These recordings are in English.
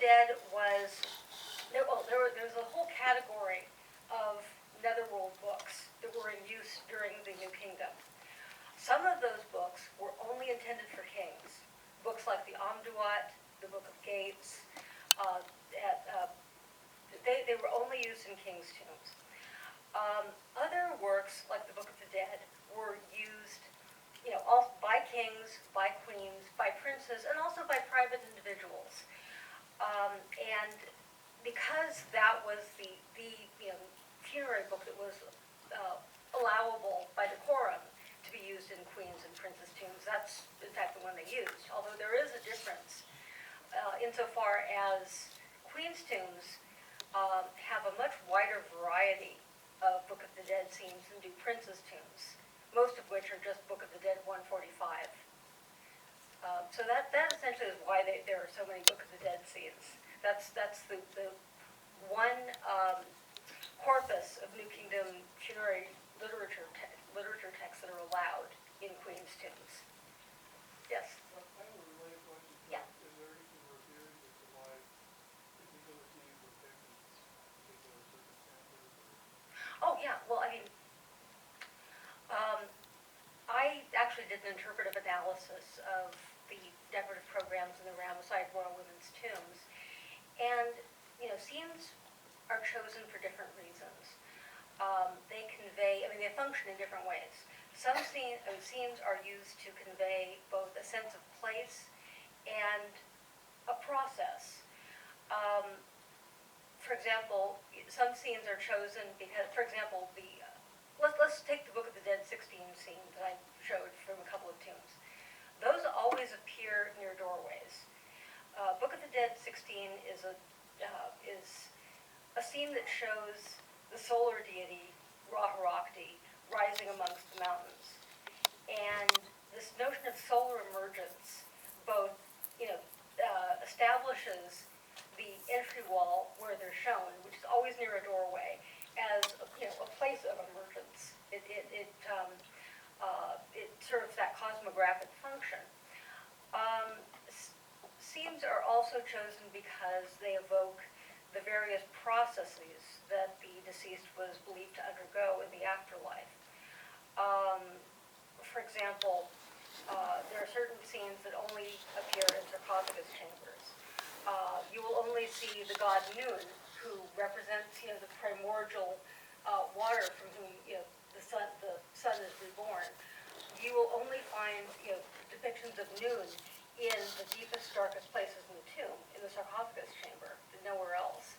Dead was, there was a whole category of netherworld books that were in use during the New Kingdom. Some of those books were only intended for kings. Books like the Amduat, the Book of Gates, they were only used in kings' tombs. Other works, like the Book of the Dead, were used, all by kings, by queens, by princes, and also by private individuals. And because that was the funerary book that was allowable by decorum to be used in queens and princes' tombs, that's in fact the one they used. Although there is a difference insofar as queens' tombs have a much wider variety of Book of the Dead scenes than do princes' tombs, most of which are just Book of the Dead 145. So that essentially is why there are so many Book of the Dead scenes. That's the one corpus of New Kingdom funerary literature texts that are allowed in queens' tombs. Yes? I have a related question. Yeah. Is there anything revered as to why particular scenes were picked in particular circumstances? Oh, yeah. Well, I mean, I actually did an interpretive analysis of the decorative programs in the Ramesside Royal Women's Tombs. And, scenes are chosen for different reasons. They convey, they function in different ways. Some scenes are used to convey both a sense of place and a process. For example, some scenes are chosen because, for example, let's take the Book of the Dead 16 scene that I showed from a couple of tombs. Those always appear near doorways. Book of the Dead 16 is a scene that shows the solar deity, Ra-Horakhti, rising amongst the mountains. And this notion of solar emergence both, establishes the entry wall where they're shown, which is always near a doorway, as a place of emergence. It serves that cosmographic function. Scenes are also chosen because they evoke the various processes that the deceased was believed to undergo in the afterlife. For example, there are certain scenes that only appear in sarcophagus chambers. You will only see the god Nun, who represents, the primordial water from whom, the sun is reborn. You will only find, depictions of Nun in the deepest, darkest places in the tomb, in the sarcophagus chamber, nowhere else.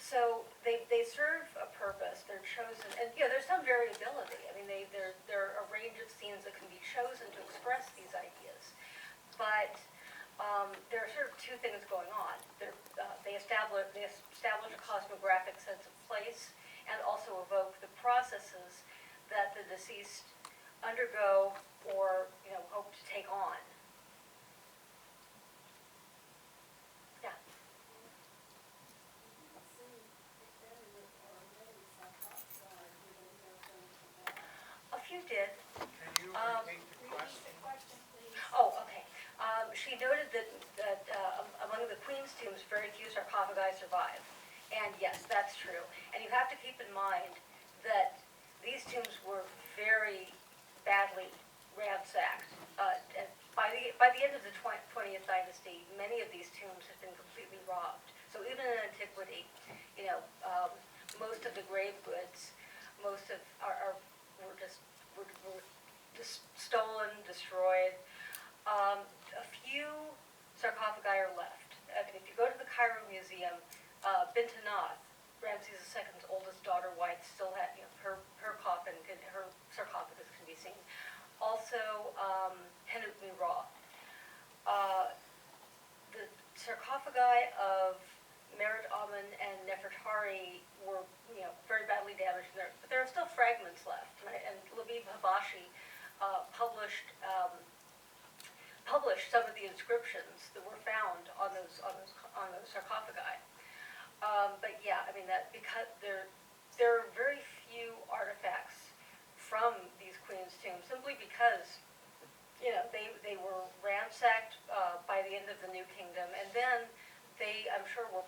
So they serve a purpose. They're chosen, and there's some variability. There are a range of scenes that can be chosen to express these ideas, but there are sort of two things going on. They establish a cosmographic sense of place, and also evoke the processes that the deceased undergo or hope to take on. Yeah. A few did. Can you repeat the question? Oh, okay. She noted that among the Queen's tombs, very few sarcophagi survive. And yes, that's true. And you have to keep in mind that these tombs were very badly ransacked. And by the end of the 20th dynasty, many of these tombs had been completely robbed. So even in antiquity, most of the grave goods, were just stolen, destroyed. A few sarcophagi are left. If you go to the Cairo Museum, Bint Anath, Ramses II's oldest daughter, wife, still had her coffin, her sarcophagus can be seen. Also, Penutmi-Ra. The sarcophagi of Merit Amen and Nefertari were very badly damaged, but there are still fragments left. And Labib Habashi published some of the inscriptions that were found on those sarcophagi. But yeah, because there are very few artifacts from these queens' tombs, simply because they were ransacked by the end of the New Kingdom, and then they, I'm sure, were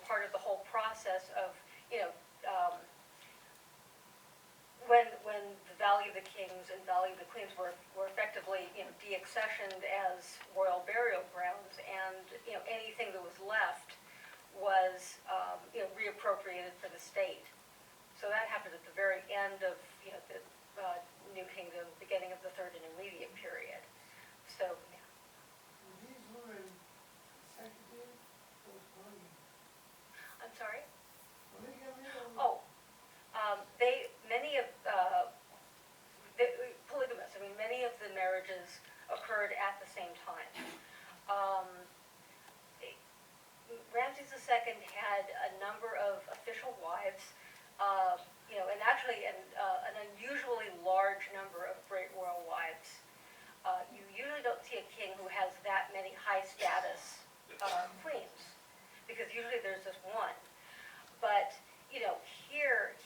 Kings and Valley of the Queens were effectively, deaccessioned as royal burial grounds, and, anything that was left was, reappropriated for the state. So that happened at the very end of, the New Kingdom, beginning of the Third Intermediate period. So, yeah. These women consecutive or money? I'm sorry? Polygamy or? Oh, many of, polygamous, many of the marriages occurred at the same time. Um, Ramses II had a number of official wives, and actually an unusually large number of great royal wives. You usually don't see a king who has that many high-status queens, because usually there's just one. But, here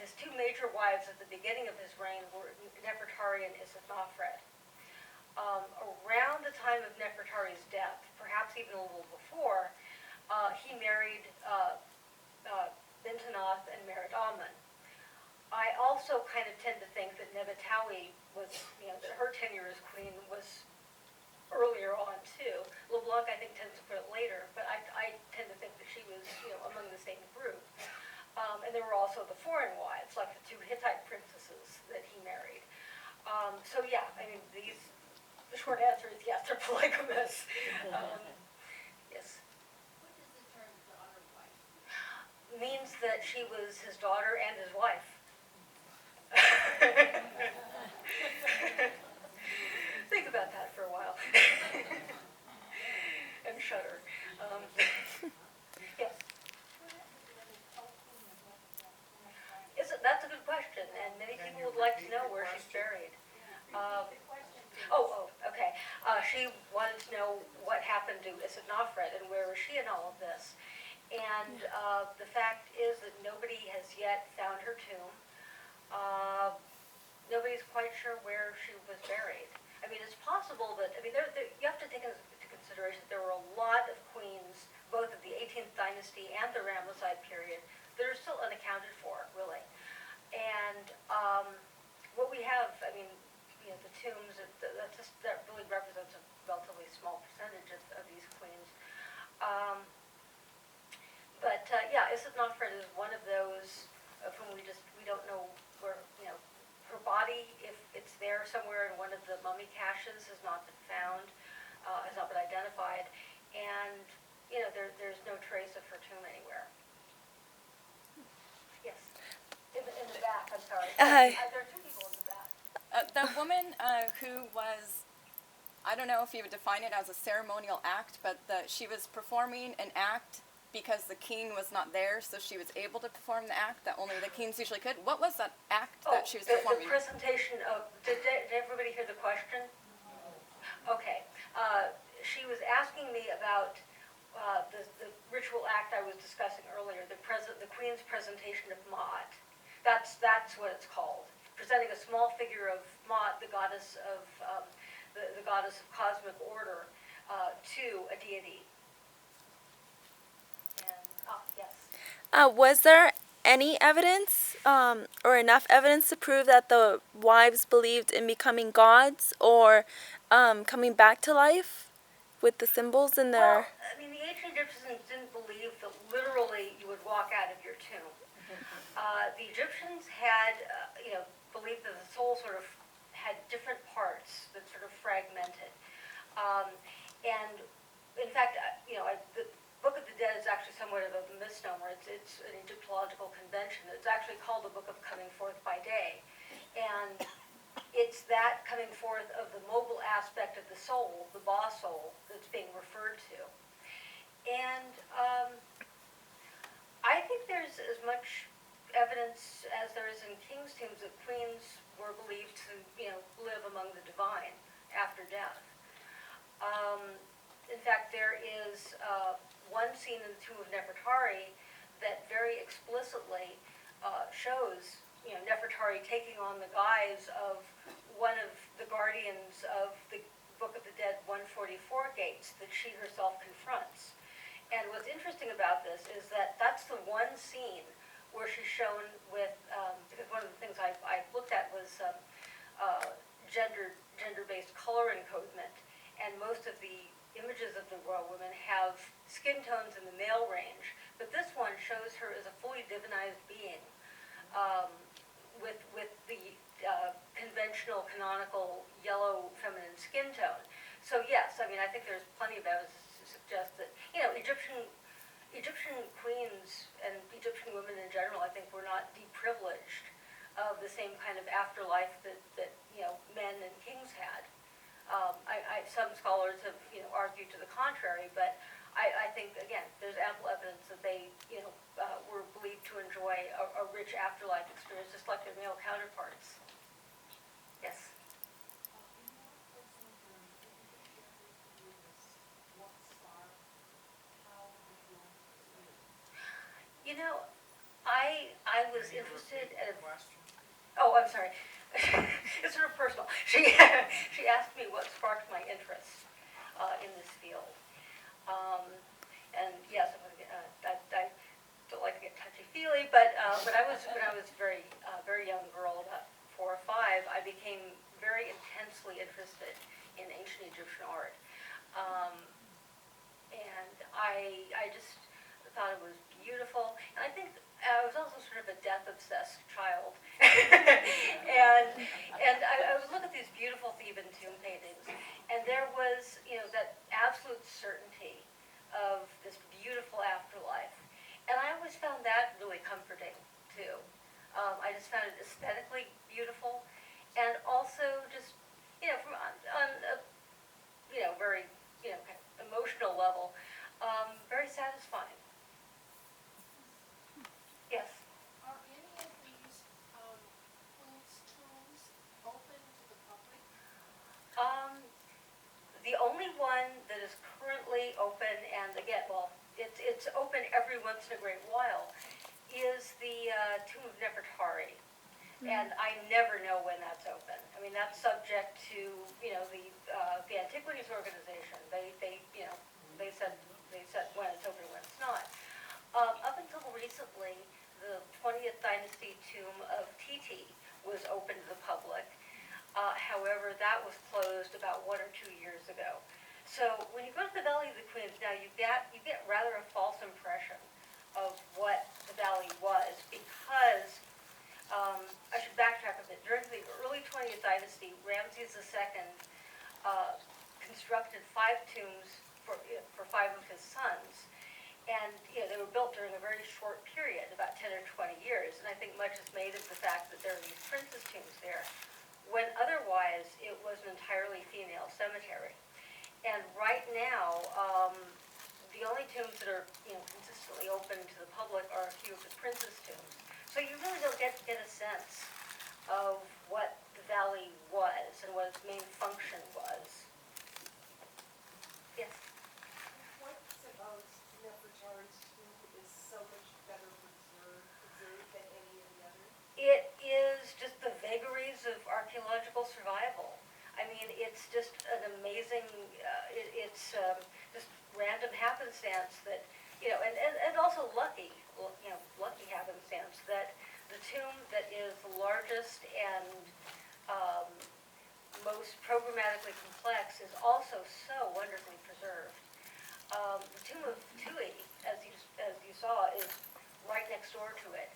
his two major wives at the beginning of his reign were Nefertari and Isithnofret. Around the time of Nefertari's death, perhaps even a little before, he married Bintanath and married Amun. I also kind of tend to think that Nebatawi was, that her tenure as queen was earlier on too. LeBlanc, I think, tends to put it later, but I tend to think that she was, among the same group. And there were also the foreign wives, like the two Hittite princesses that he married. So yeah, the short answer is yes, they're polygamous. Yes. What does the term daughter wife Means that she was his daughter and his wife. Think about that for a while. And shudder. Yes. That's a good question, and many Can people you would like to repeat know the where she's question? buried. Okay. She wanted to know what happened to Isithnofret and where was she in all of this. And the fact is that nobody has yet found her tomb. Nobody's quite sure where she was buried. It's possible that, you have to take into consideration that there were a lot of queens, both of the 18th dynasty and the Ramesside period, that are still unaccounted for, really. And what we have, the tombs, that really represents a relatively small percentage of these queens. Isithnofret is one of those of whom we don't know where, her body, if it's there somewhere in one of the mummy caches, has not been found, has not been identified, and, there's no trace of her tomb anywhere. Yes. In the back, I'm sorry. There are two people in the back. The woman who was, I don't know if you would define it as a ceremonial act, but she was performing an act because the king was not there, so she was able to perform the act that only the kings usually could. What was that act that she was performing? The presentation of, did everybody hear the question? Okay. She was asking me about the ritual act I was discussing earlier, the queen's presentation of Maat. That's what it's called. Presenting a small figure of Maat, the goddess of the goddess of cosmic order, to a deity. And yes. Was there any evidence or enough evidence to prove that the wives believed in becoming gods or coming back to life with the symbols in their... Well, the ancient Egyptians didn't believe that literally you would walk out of your tomb. The Egyptians had, believed that the soul sort of had different parts that sort of fragmented. And in fact, the Book of the Dead is actually somewhat of a misnomer. It's an Egyptological convention. It's actually called the Book of Coming Forth by Day. And it's that coming forth of the mobile aspect of the soul, the Ba soul, that's being referred to. And I think there's as much evidence as there is in kings' tombs that queens were believed to, live among the divine after death. In fact, there is one scene in the tomb of Nefertari that very explicitly shows, Nefertari taking on the guise of one of the guardians of the Book of the Dead 144 gates that she herself confronts. And what's interesting about this is that that's the one scene where she's shown with, because one of the things I looked at was gender-based color encodement, and most of the images of the royal women have skin tones in the male range, but this one shows her as a fully divinized being, with the conventional, canonical yellow feminine skin tone. So yes, I mean, I think there's plenty of evidence to suggest that, Egyptian queens and Egyptian women in general, I think, were not deprivileged of the same kind of afterlife that men and kings had. Some scholars have argued to the contrary, but I think, again, there's ample evidence that they were believed to enjoy a rich afterlife experience, just like their male counterparts. Yes. I was Can you interested repeat at the question? Oh, I'm sorry. It's sort of personal. She asked me what sparked my interest in this field. And yes, I don't like to get touchy-feely, but when I was very very young girl, about 4 or 5, I became very intensely interested in ancient Egyptian art. And I just thought it was beautiful. And I think I was also sort of a death-obsessed child. and I would look at these beautiful Theban tomb paintings, and there was, that absolute certainty of this beautiful afterlife. And I always found that really comforting, too. I just found it aesthetically beautiful, and also just, from on a, very, kind of emotional level, very satisfying. Yes. Are any of these queens' tombs open to the public? The only one that is currently open, and again, well, it's open every once in a great while, is the tomb of Nefertari. And I never know when that's open. I mean, that's subject to, the Antiquities Organization. They said when it's open, when it's not. Up until recently, the 20th dynasty tomb of Titi was open to the public. However, that was closed about 1 or 2 years ago. So when you go to the Valley of the Queens now, you get rather a false impression of what the valley was, because I should backtrack a bit. During the early 20th dynasty, Ramses II constructed 5 tombs for 5 of his sons. And they were built during a very short period, about 10 or 20 years. And I think much is made of the fact that there are these princess tombs there, when otherwise it was an entirely female cemetery. And right now, the only tombs that are consistently open to the public are a few of the princess tombs. So you really don't get a sense of what the valley was and what its main function was. Yes. What about Nefertari's tomb is so much better preserved than any of the others? It is just the vagaries of archaeological survival. I mean, it's just an amazing, it's just random happenstance that, and also lucky happenstance that the tomb that is the largest and most programmatically complex is also so wonderfully preserved. The tomb of Tui, as you saw, is right next door to it,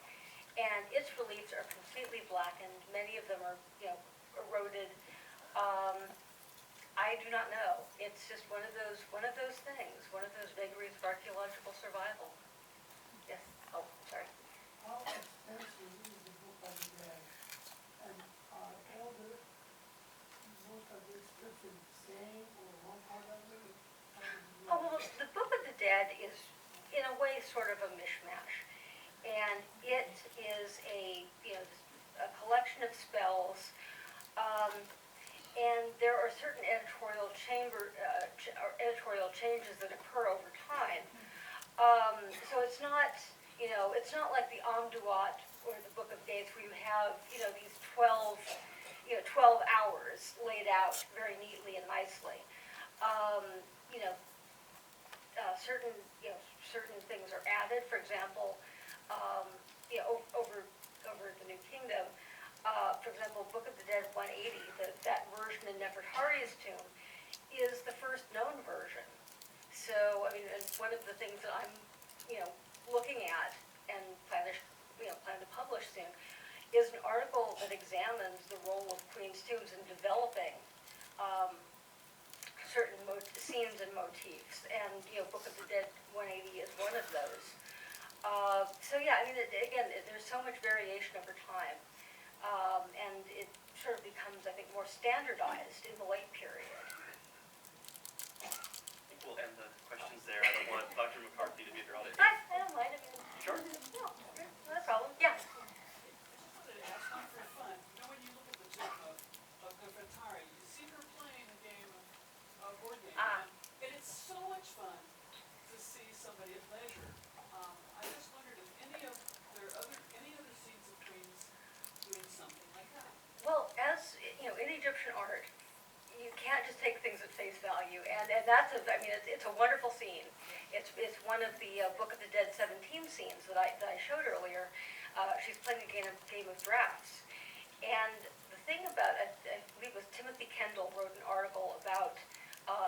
and its reliefs are completely blackened. Many of them are, eroded. I do not know. It's just one of those things, one of those vagaries of archaeological survival. Yes. Oh, sorry. How extensive is the book of the dead? And are all most of the descriptions the same, or one part of it? Oh, well, the Book of the Dead is, in a way, sort of a mishmash. And it is a collection of spells, and there are certain editorial changes that occur over time. So it's not, it's not like the Amduat or the Book of Dates, where you have, these 12 hours laid out very neatly and nicely. Certain things are added. For example, over the New Kingdom. For example, Book of the Dead 180, that version in Nefertari's tomb, is the first known version. So, I mean, and one of the things that I'm, looking at and plan to publish soon, is an article that examines the role of Queen's tombs in developing certain scenes and motifs. And, Book of the Dead 180 is one of those. So yeah, I mean, there's so much variation over time. And it sort of becomes, I think, more standardized in the late period. I think we'll end the questions there. I don't want Dr. McCarthy to be interrupted. I don't mind, I mean, Sure. no problem, yeah. I just wanted to ask, not for fun, when you look at the tomb of Nefertari, you see her playing a game of board game, and it's so much fun to see somebody at leisure. I just wondered if any other scenes of queens doing something like that. Well, as, in Egyptian art, you can't just take things at face value, and that's it's a wonderful scene. It's one of the Book of the Dead 17 scenes that I showed earlier. She's playing a game of drafts, and the thing about I believe it was Timothy Kendall wrote an article about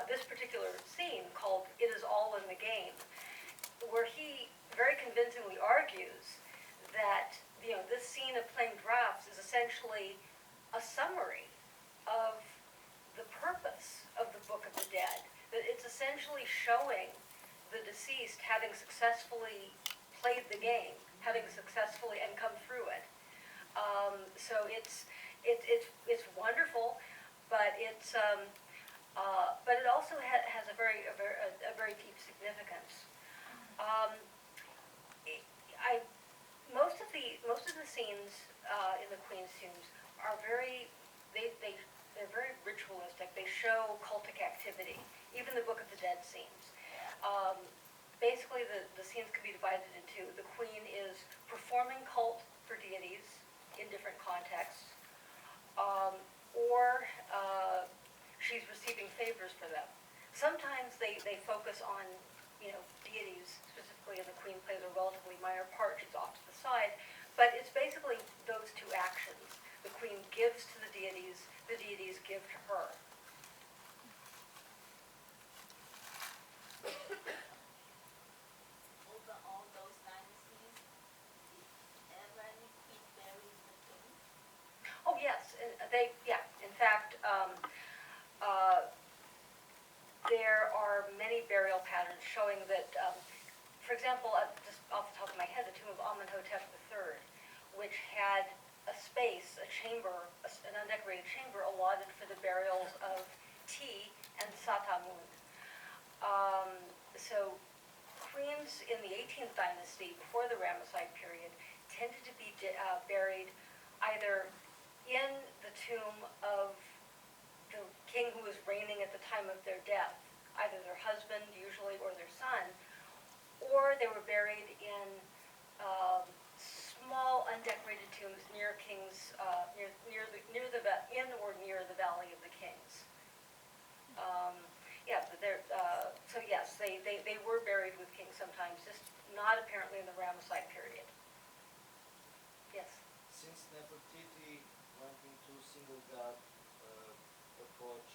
this particular scene called "It Is All in the Game," where he very convincingly argues that this scene of playing drafts is essentially a summary of the purpose of the Book of the Dead. That it's essentially showing the deceased having successfully played the game, having successfully and come through it. So it's wonderful, but it also has a very deep significance. Most of the scenes in the Queen's tombs are they're very ritualistic. They show cultic activity. Even the Book of the Dead scenes. Basically, the scenes can be divided into: the Queen is performing cult for deities in different contexts, or she's receiving favors for them. Sometimes they focus on deities specifically, and the Queen plays a relatively minor part. She's off to the side, but it's basically those two actions. The Queen gives to the deities give to her. Over all those dynasties, did every queen bury the king? Oh yes, in fact, there are many burial patterns showing that, for example, just off the top of my head, the tomb of Amenhotep III, which had a space, a chamber, an undecorated chamber allotted for the burials of Ti and Satamun. So queens in the 18th dynasty, before the Ramesside period, tended to be buried either in the tomb of the king who was reigning at the time of their death, either their husband usually or their son, or they were buried in small undecorated tombs near kings, in or near the Valley of the Kings. So yes, they were buried with kings sometimes, just not apparently in the Ramesside period. Yes. Since Nefertiti went into single god approach,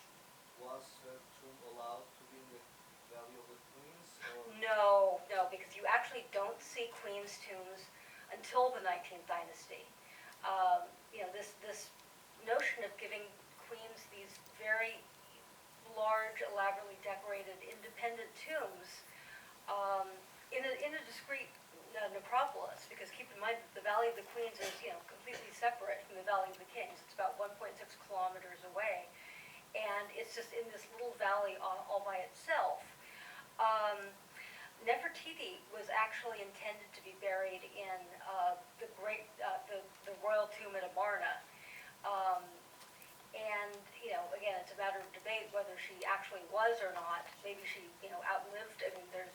was her tomb allowed to be in the Valley of the Queens? Or? No, because you actually don't see queens' tombs until the 19th dynasty. This notion of giving queens these very large, elaborately decorated, independent tombs in a discrete necropolis, because keep in mind that the Valley of the Queens is completely separate from the Valley of the Kings. It's about 1.6 kilometers away, and it's just in this little valley all by itself. Nefertiti was actually intended to be buried in the royal tomb at Amarna. And again, it's a matter of debate whether she actually was or not. Maybe she outlived. I mean, there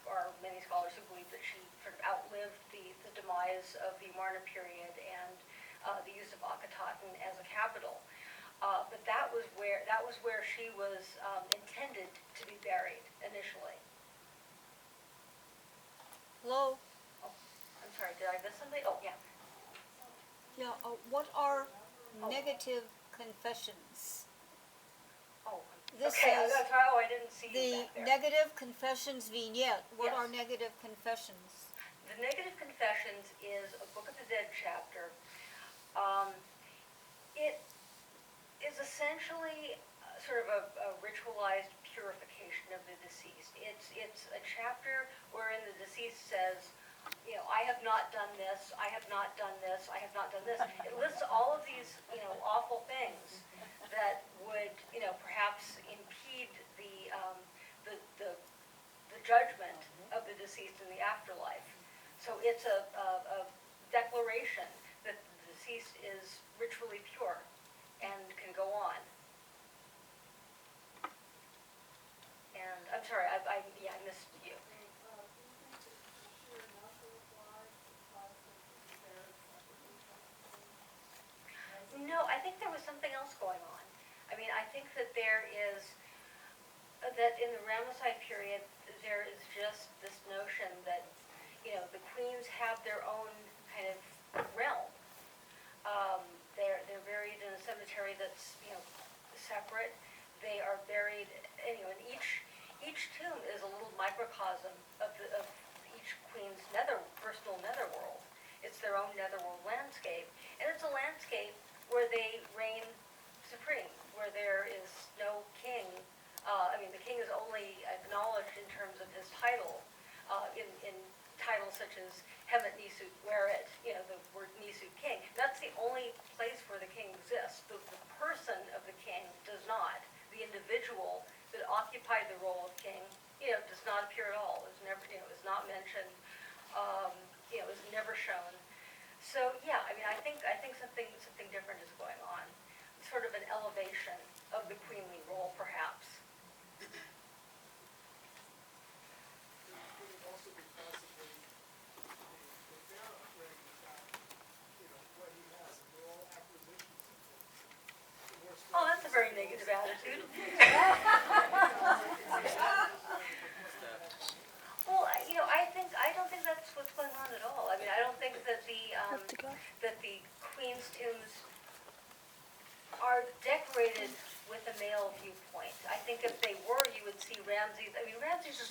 are many scholars who believe that she sort of outlived the demise of the Amarna period and the use of Akhenaten as a capital. But that was where she was intended to be buried initially. Hello. Oh, I'm sorry. sorry, did I miss something? Oh, yeah. Yeah, what are negative confessions? Oh, This okay, is that's right. Oh, I didn't see you the back there. negative confessions vignette. What are Yes. negative confessions? The Negative Confessions is a Book of the Dead chapter. It is essentially sort of a ritualized purification of the deceased. It's a chapter wherein the deceased says, you know, I have not done this, I have not done this, I have not done this. It lists all of these, you know, awful things that would, you know, perhaps impede the judgment of the deceased in the afterlife. So it's a declaration that the deceased is ritually pure and can go on. And I'm sorry, I missed you. Do you think that sheer number of lives would cause them to be buried separately from the king? No, I think there was something else going on. I mean, I think that there is, that in the Ramesside period, there is just this notion that, you know, the queens have their own kind of realm. They're buried in a cemetery that's, you know, separate. They are buried, you know, and each tomb is a little microcosm of each queen's personal netherworld. It's their own netherworld landscape, and it's a landscape where they reign supreme, where there is no king. I mean, the king is only acknowledged in terms of his title, in titles such as Hemet Nisut Weret, you know, the word Nisut king. That's the only place where the king exists. The person of the king does not. The individual that occupied the role of king, you know, does not appear at all. Is never, you know, is not mentioned. You know, is never shown. So yeah, I mean, I think something different is going on. Sort of an elevation of the queenly role, perhaps. Could it also be possibly the Pharaoh bragging about, you know, what he has, and they're all acquisitions of things. Oh, that's a very negative attitude. Well, you know, I don't think that's what's going on at all. I mean, I don't think that the queen's tombs are decorated with a male viewpoint. I think if they were, you would see Ramses. I mean, Ramses is